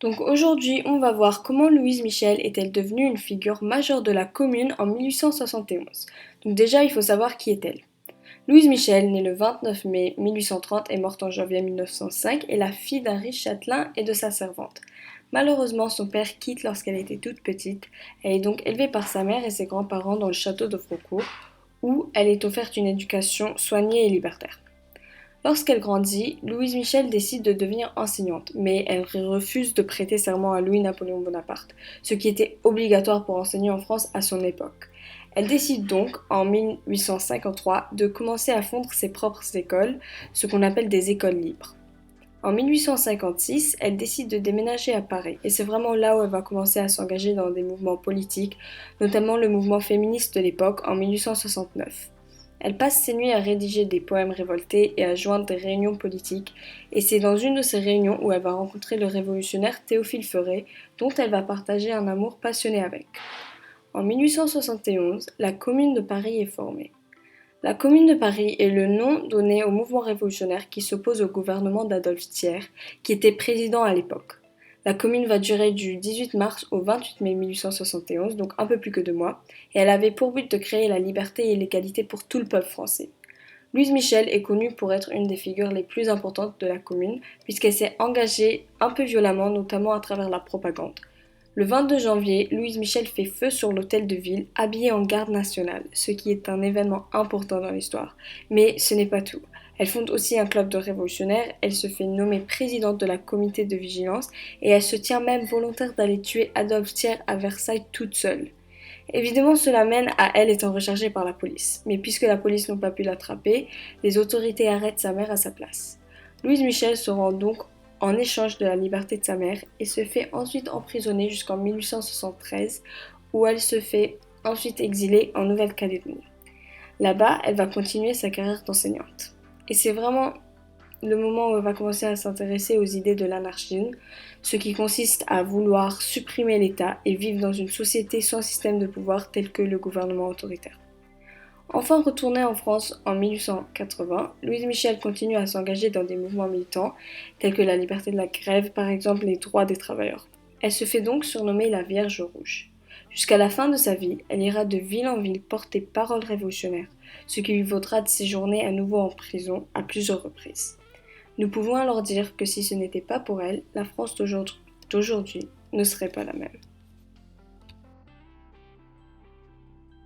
Donc aujourd'hui, on va voir comment Louise Michel est-elle devenue une figure majeure de la Commune en 1871. Donc déjà, il faut savoir qui est-elle. Louise Michel, née le 29 mai 1830 et morte en janvier 1905, est la fille d'un riche châtelain et de sa servante. Malheureusement, son père quitte lorsqu'elle était toute petite. Elle est donc élevée par sa mère et ses grands-parents dans le château de Faucourt, où elle est offerte une éducation soignée et libertaire. Lorsqu'elle grandit, Louise Michel décide de devenir enseignante, mais elle refuse de prêter serment à Louis-Napoléon Bonaparte, ce qui était obligatoire pour enseigner en France à son époque. Elle décide donc, en 1853, de commencer à fondre ses propres écoles, ce qu'on appelle des écoles libres. En 1856, elle décide de déménager à Paris, et c'est vraiment là où elle va commencer à s'engager dans des mouvements politiques, notamment le mouvement féministe de l'époque en 1869. Elle passe ses nuits à rédiger des poèmes révoltés et à joindre des réunions politiques, et c'est dans une de ces réunions où elle va rencontrer le révolutionnaire Théophile Ferré, dont elle va partager un amour passionné avec. En 1871, la Commune de Paris est formée. La Commune de Paris est le nom donné au mouvement révolutionnaire qui s'oppose au gouvernement d'Adolphe Thiers, qui était président à l'époque. La Commune va durer du 18 mars au 28 mai 1871, donc un peu plus que 2 mois, et elle avait pour but de créer la liberté et l'égalité pour tout le peuple français. Louise Michel est connue pour être une des figures les plus importantes de la Commune, puisqu'elle s'est engagée un peu violemment, notamment à travers la propagande. Le 22 janvier, Louise Michel fait feu sur l'hôtel de ville, habillée en garde nationale, ce qui est un événement important dans l'histoire. Mais ce n'est pas tout. Elle fonde aussi un club de révolutionnaires, elle se fait nommer présidente de la comité de vigilance et elle se tient même volontaire d'aller tuer Adolphe Thiers à Versailles toute seule. Évidemment, cela mène à elle étant recherchée par la police. Mais puisque la police n'a pas pu l'attraper, les autorités arrêtent sa mère à sa place. Louise Michel se rend donc en échange de la liberté de sa mère et se fait ensuite emprisonner jusqu'en 1873 où elle se fait ensuite exiler en Nouvelle-Calédonie. Là-bas, elle va continuer sa carrière d'enseignante. Et c'est vraiment le moment où elle va commencer à s'intéresser aux idées de l'anarchisme, ce qui consiste à vouloir supprimer l'État et vivre dans une société sans système de pouvoir tel que le gouvernement autoritaire. Enfin retournée en France en 1880, Louise Michel continue à s'engager dans des mouvements militants tels que la liberté de la grève, par exemple les droits des travailleurs. Elle se fait donc surnommer la Vierge Rouge. Jusqu'à la fin de sa vie, elle ira de ville en ville porter parole révolutionnaire, ce qui lui vaudra de séjourner à nouveau en prison à plusieurs reprises. Nous pouvons alors dire que si ce n'était pas pour elle, la France d'aujourd'hui ne serait pas la même.